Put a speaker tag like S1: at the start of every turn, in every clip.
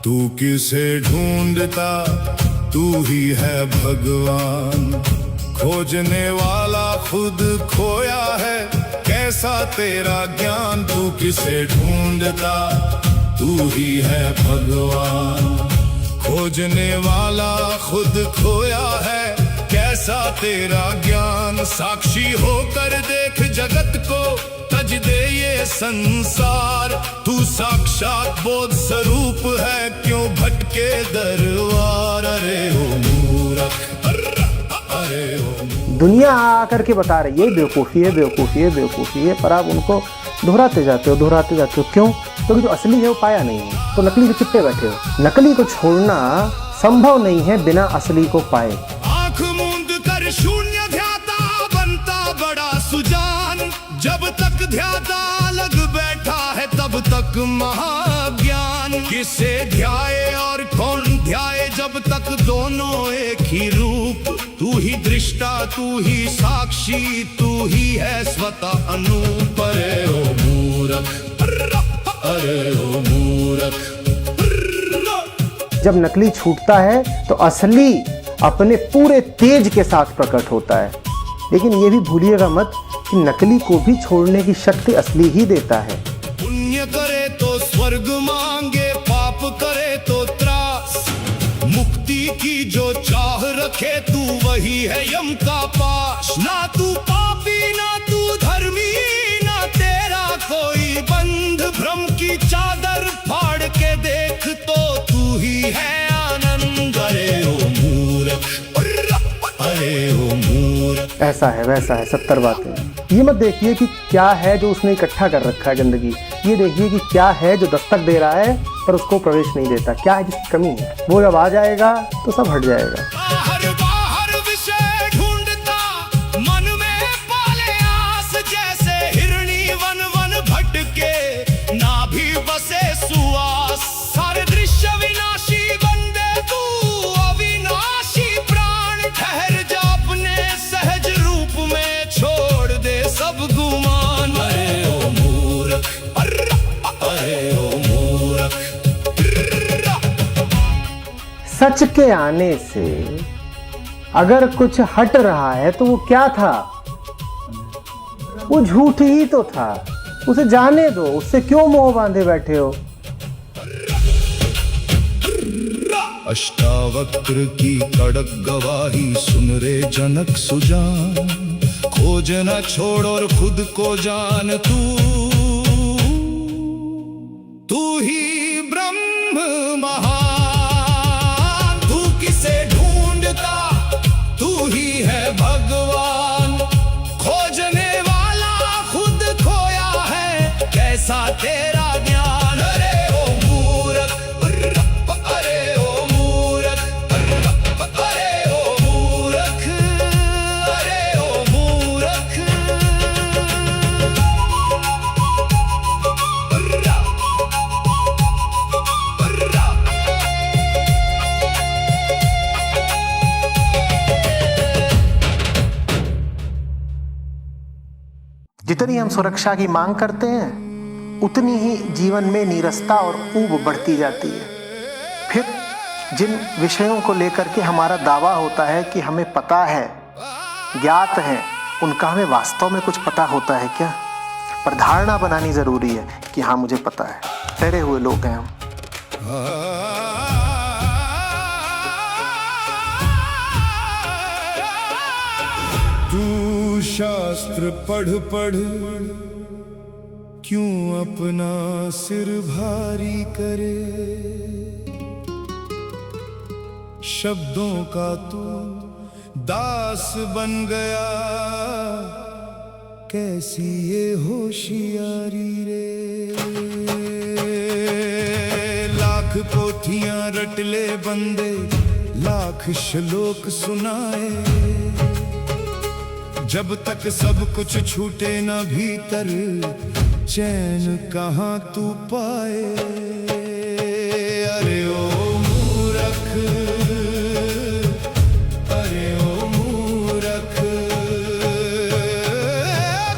S1: तू किसे ढूंढता, तू ही है भगवान। खोजने वाला खुद खोया है, कैसा तेरा ज्ञान। तू किसे ढूंढता, तू ही है भगवान। खोजने वाला खुद खोया है, कैसा तेरा ज्ञान। साक्षी होकर देख जगत को, तज दे ये संसार। तू साक्षात बोध स्वरूप है, क्यों भटके दरबार। अरे ओ मूर्ख, अरे ओ।
S2: दुनिया आकर के बता रही है बेवकूफ़ी है, बेवकूफ़ी है, बेवकूफ़ी है, पर आप उनको दोहराते जाते हो, दोहराते जाते हो। क्यों? क्योंकि जो असली है वो पाया नहीं है, तो नकली के चिपटे बैठे हो। नकली को छोड़ना संभव नहीं है बिना असली को पाए।
S1: आंख मूंद कर शून्य ध्याता, बनता बड़ा सुजान। जब तक ध्याता लग बैठा है, तब तक महाज्ञान। किसे ध्याए और कौन ध्याए, जब तक दोनों एक ही रूप। तू ही दृष्टा, तू ही साक्षी, तू ही है स्वतः अनूप। अरे ओ मूर्ख, अरे ओ मूर्ख।
S2: जब नकली छूटता है तो असली अपने पूरे तेज के साथ प्रकट होता है। लेकिन ये भी भूलिएगा मत कि नकली को भी छोड़ने की शक्ति असली ही देता है।
S1: पुण्य करे तो स्वर्ग मांगे, पाप करे तो त्रास। मुक्ति की जो चाह रखे, तू वही है यम का पाश। ना तू पापी, ना तू धर्मी, ना तेरा कोई बंध। भ्रम की चादर फाड़ के देख, तो तू ही है आनंद। अरे ओ मूर्ख, अरे ओ मूर्ख।
S2: ऐसा है, वैसा है, 70 बातें। ये मत देखिए कि क्या है जो उसने इकट्ठा कर रखा है गंदगी। ये देखिए कि क्या है जो दस्तक दे रहा है पर उसको प्रवेश नहीं देता। क्या है जिसकी कमी है, वो जब आ जाएगा तो सब हट जाएगा।
S1: बाहर विषय ढूंढता, मन में पाले आस। जैसे हिरणी वन वन भटके, ना भी बसे सुआस। सारे दृश्य विनाशी बंदे, तू अविनाशी प्राण। ठहर जा अपने सहज रूप में, छोड़ दे सब गुमान। अरे ओ मूर्ख, अरे ओ मूर्ख।
S2: सच के आने से अगर कुछ हट रहा है तो वो क्या था? वो झूठ ही तो था। उसे जाने दो, उससे क्यों मोह बांधे बैठे हो?
S1: अष्टावक्र की कड़क गवाही सुन रे जनक सुजान। खोजना छोड़ और खुद को जान। तू ही ब्रह्म महान। तू किसे ढूंढता, तू ही है भगवान। खोजने वाला खुद खोया है, कैसा तेरा ज्ञान। अरे ओ मूर्ख, अरे ओ मूर्ख, अरे ओ मूर्ख, अरे ओ मूर्ख।
S2: जितनी हम सुरक्षा की मांग करते हैं, उतनी ही जीवन में नीरसता और ऊब बढ़ती जाती है। फिर जिन विषयों को लेकर के हमारा दावा होता है कि हमें पता है, ज्ञात है, उनका हमें वास्तव में कुछ पता होता है क्या? पर धारणा बनानी जरूरी है कि हाँ मुझे पता है। डरे हुए लोग हैं हम।
S1: तू शास्त्र पढ़ पढ़, क्यों अपना सिर भारी करे। शब्दों का तू दास बन गया, कैसी ये होशियारी रे। लाख पोथियां रट ले बंदे, लाख श्लोक सुनाए। जब तक सब कुछ छूटे न भीतर, चैन कहाँ तू पाए। अरे ओ मूर्ख, अरे ओ मूर्ख।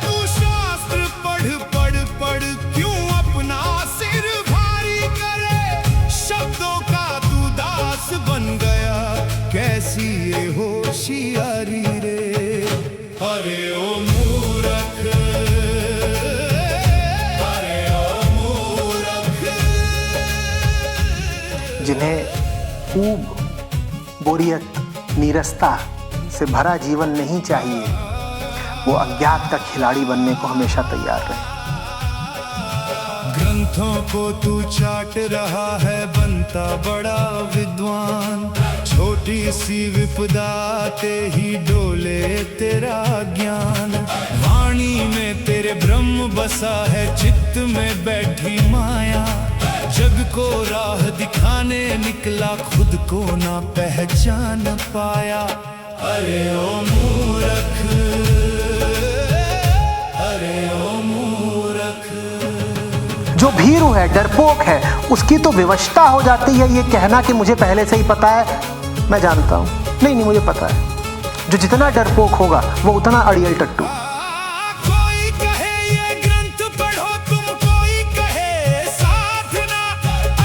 S1: तू शास्त्र पढ़ पढ़ पढ़, क्यों अपना सिर भारी करे। शब्दों हरी रे। अरे ओ मूरख, अरे ओ मूरख।
S2: जिन्हें ऊब, बोरियत, नीरसता से भरा जीवन नहीं चाहिए, वो अज्ञात का खिलाड़ी बनने को हमेशा तैयार रहे।
S1: ग्रंथों को तू चाट रहा है, बनता बड़ा विद्वान। छोटी सी विपदा आते ही डोले तेरा ज्ञान। वाणी में तेरे ब्रह्म बसा है, चित्त में बैठी माया। जग को राह दिखाने निकला, खुद को ना पहचान पाया। अरे ओ मूरख, अरे ओ मूरख।
S2: जो भीरू है, डरपोक है, उसकी तो विवशता हो जाती है ये कहना कि मुझे पहले से ही पता है, मैं जानता हूं। नहीं, मुझे पता है। जो जितना डरपोक होगा वो उतना अड़ियल टट्टू।
S1: कोई कहे ये ग्रंथ पढ़ो तुम, कोई कहे साधना।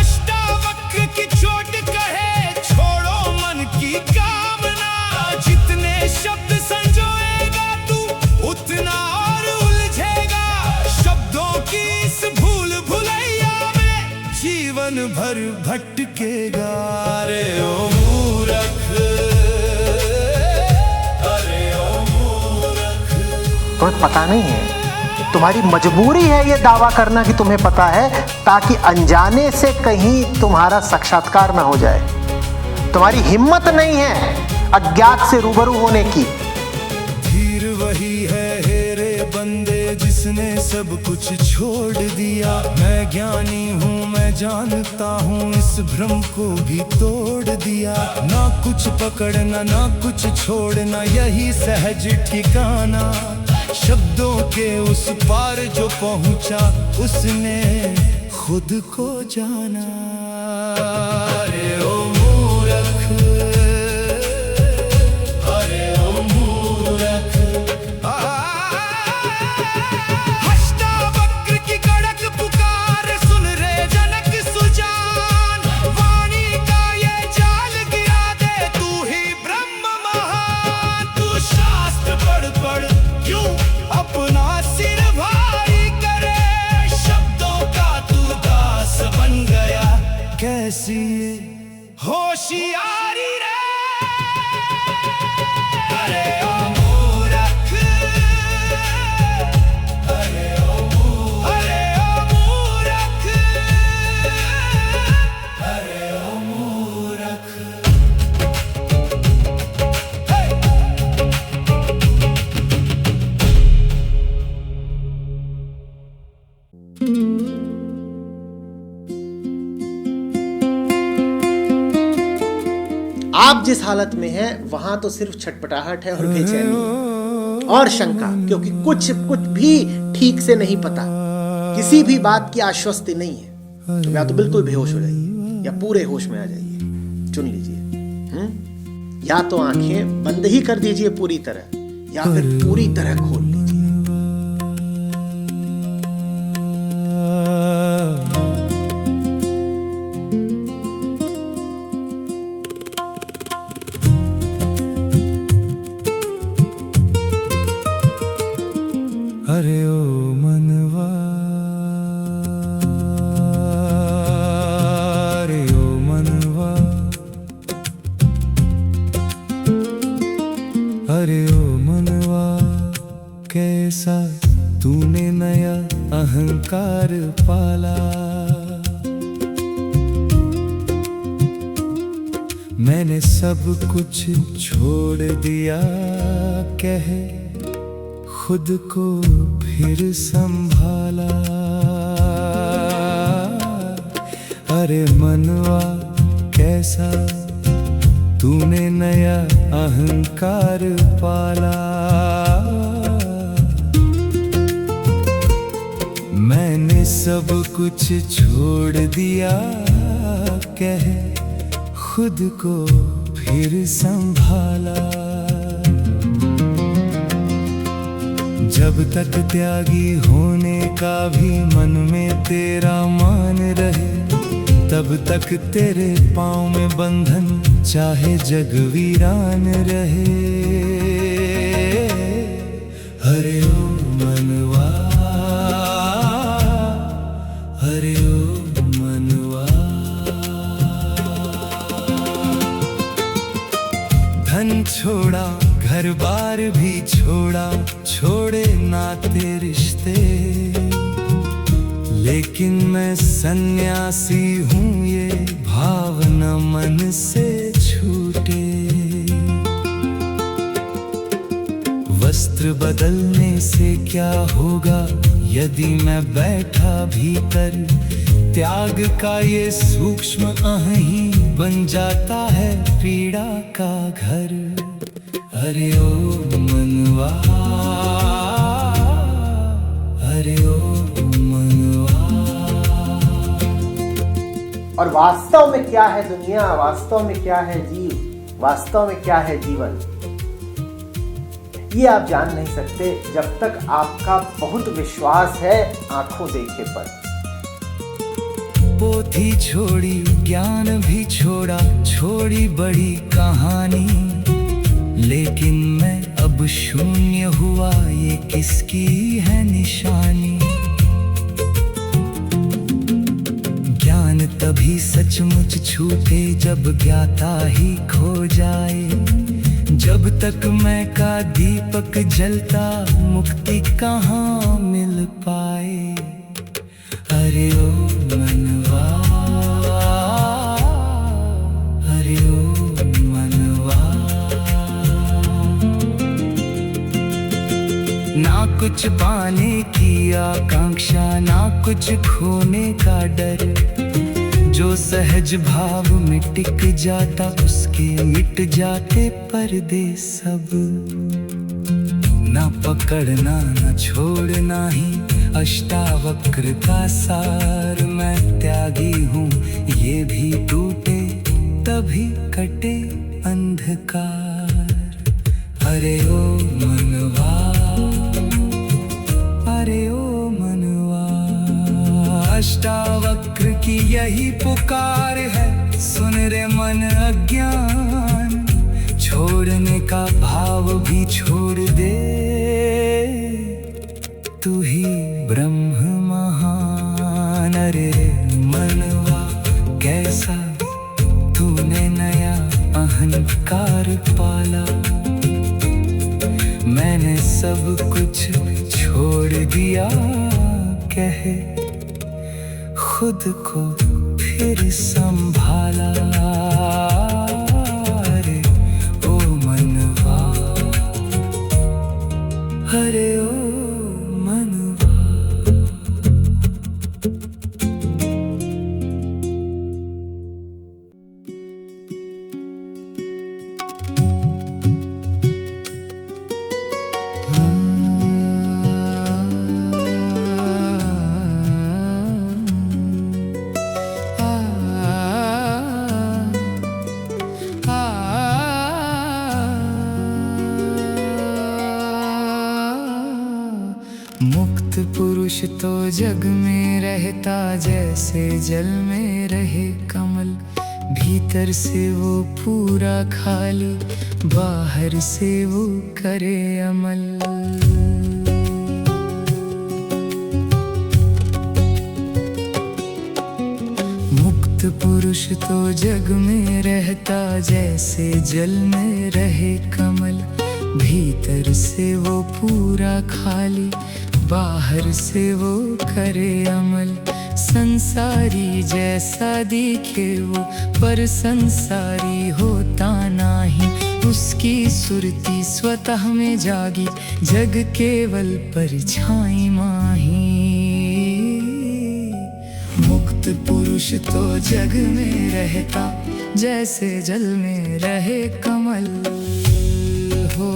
S1: अष्टावक्र की चोट कहे छोड़ो मन की कामना। जितने शब्द संजोएगा तू, उतना और उलझेगा। शब्दों की इस भूल भुलैया में जीवन भर भटकेगा। अरे ओ मूरख, अरे ओ मूरख।
S2: तुम्हें पता नहीं है, तुम्हारी मजबूरी है ये दावा करना कि तुम्हें पता है, ताकि अनजाने से कहीं तुम्हारा साक्षात्कार ना हो जाए। तुम्हारी हिम्मत नहीं है अज्ञात से रूबरू होने की।
S1: धीर वही है हेरे बंदे, जिसने सब कुछ छोड़ दिया। मैं ज्ञानी हूँ, मैं जानता हूँ, इस भ्रम को भी तोड़ दिया। ना कुछ पकड़ना, ना कुछ छोड़ना, यही सहज ठिकाना। शब्दों के उस पार जो पहुँचा, उसने खुद को जाना। अरे ओ मूरख, अरे ओ मूरख। अष्टावक्र की कड़क पुकार सुन रे जनक सुजान। वाणी का ये जाल गिरा दे, तू ही ब्रह्म महान। तू शास्त्र पढ़ पढ़ क्यों अपना सिर भारी करे। शब्दों का तू दास बन गया, कैसी होशियारी रे। अरे ओ मूरख, अरे ओ मूरख, अरे ओ मूरख, अरे ओ मूरख।
S2: आप जिस हालत में हैं वहां तो सिर्फ छटपटाहट है और बेचैनी और शंका, क्योंकि कुछ भी ठीक से नहीं पता। किसी भी बात की आश्वस्ति नहीं है। तो या तो बिल्कुल बेहोश हो जाइए या पूरे होश में आ जाइए, चुन लीजिए। या तो आंखें बंद ही कर दीजिए पूरी तरह, या फिर पूरी तरह खोल लीजिए।
S1: अरे ओ मनवा, अरे ओ मनवा, अरे ओ मनवा। कैसा तूने नया अहंकार पाला। मैंने सब कुछ छोड़ दिया, कहे खुद को फिर संभाला। अरे मनवा कैसा तूने नया अहंकार पाला। मैंने सब कुछ छोड़ दिया, कहे खुद को फिर संभाला। जब तक त्यागी होने का भी मन में तेरा मान रहे, तब तक तेरे पाँव में बंधन चाहे जग वीरान रहे। हरे ओ मनवा, हरे ओ मनवा। धन छोड़ा, घर बार भी छोड़ा, छोड़े नाते रिश्ते, लेकिन मैं सन्यासी हूँ ये भावना मन से छूटे। वस्त्र बदलने से क्या होगा यदि मैं बैठा भीतर, त्याग का ये सूक्ष्म अह ही बन जाता है पीड़ा का घर। हरे ओ मनवा, हरे ओ मनवा।
S2: और वास्तव में क्या है दुनिया, वास्तव में क्या है जीव, वास्तव में क्या है जीवन, ये आप जान नहीं सकते जब तक आपका बहुत विश्वास है आंखों देखे पर।
S1: पोथी छोड़ी, ज्ञान भी छोड़ा, छोड़ी बड़ी कहानी, लेकिन मैं अब शून्य हुआ, ये किसकी है निशानी। ज्ञान तभी सचमुच छूटे जब ज्ञाता ही खो जाए। जब तक मैं का दीपक जलता, मुक्ति कहाँ मिल पाए। हरे ओ मनवा, हरे ओ मनवा। ना कुछ पाने की आकांक्षा, ना कुछ खोने का डर, जो सहज भाव में टिक जाता, उसके मिट जाते पर्दे सब। ना पकड़ना ना छोड़ना ही अष्टावक्र का सार। मैं त्यागी हूँ ये भी टूटे, तभी कटे अंधकार। हरे ओ मनवा, हरे ओ मनवा। अष्टावक्र की यही पुकार है, सुन रे मन अज्ञान, छोड़ने का भाव भी छोड़ दे। तू ही ब्रह्म महान। अरे मनवा, कैसा तूने नया अहंकार पाला। मैंने सब कुछ छोड़ दिया, कहे खुद को फिर संभाला। अरे ओ मनवा, हरे ओ मनवा। मुक्त पुरुष तो जग में रहता, जैसे जल में रहे कमल। भीतर से वो पूरा खाली, बाहर से वो करे अमल। मुक्त पुरुष तो जग में रहता, जैसे जल में रहे कमल। भीतर से वो पूरा खाली, बाहर से वो करे अमल। संसारी जैसा दिखे वो, पर संसारी होता नाही। उसकी सुरती स्वतः में जागी, जग केवल परछाई माही। मुक्त पुरुष तो जग में रहता, जैसे जल में रहे कमल हो।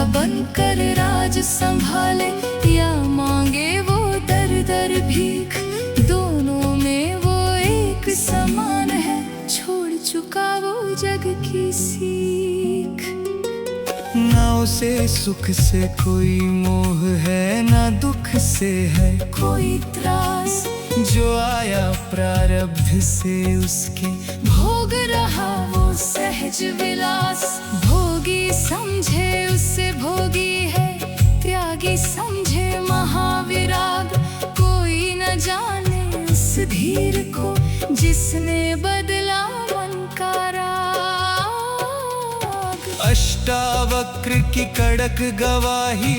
S3: बनकर राज संभाले या मांगे वो दर दर भीख, दोनों में वो एक समान है, छोड़ चुका वो जग की सीख।
S1: ना उसे सुख से कोई मोह है, ना दुख से है
S3: कोई त्रास,
S1: जो आया प्रारब्ध से उसके
S3: भोग रहा वो सहज विलास। भोगी समझे उससे भोगी है, त्यागी समझे महाविराग। कोई न जाने उस धीर को, जिसने बदला मन का राग।
S1: अष्टावक्र की कड़क गवाही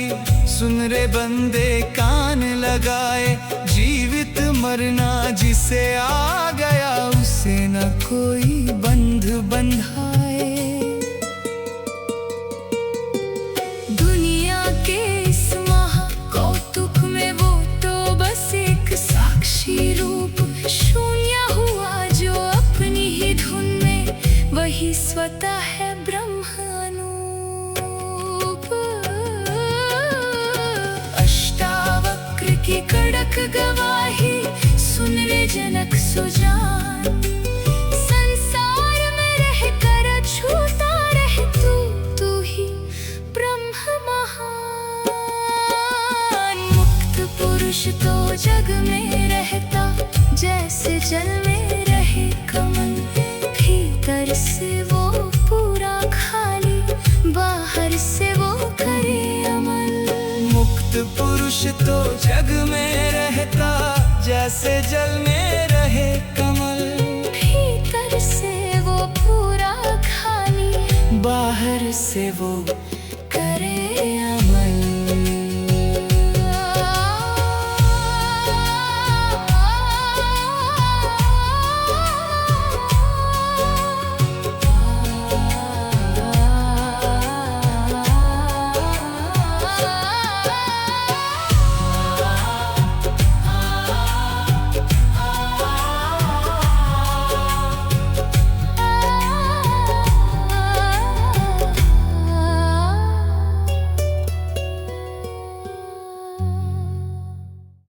S1: सुन रे बंदे कान लगाए। जीवित मरना जिसे आ गया, उसे न कोई बंध बंधाए।
S3: दुनिया के इस महाकौतुक में वो तो बस एक साक्षी रूप, शून्य हुआ जो अपनी ही धुन में, वही स्वतः है ब्रह्म अनूप। अष्टावक्र की कड़क गवाही सुन रे जनक सुजान। संसार में रह कर छूता रहे तू ही ब्रह्म महान। मुक्त पुरुष तो जग में रहता, जैसे जल में रहे कमल। भीतर से वो पूरा खाली, बाहर से वो करे अमल।
S1: मुक्त पुरुष तो जग में रहता, जैसे जल में रहे कमल।
S3: भीतर से वो पूरा खाली,
S1: बाहर से वो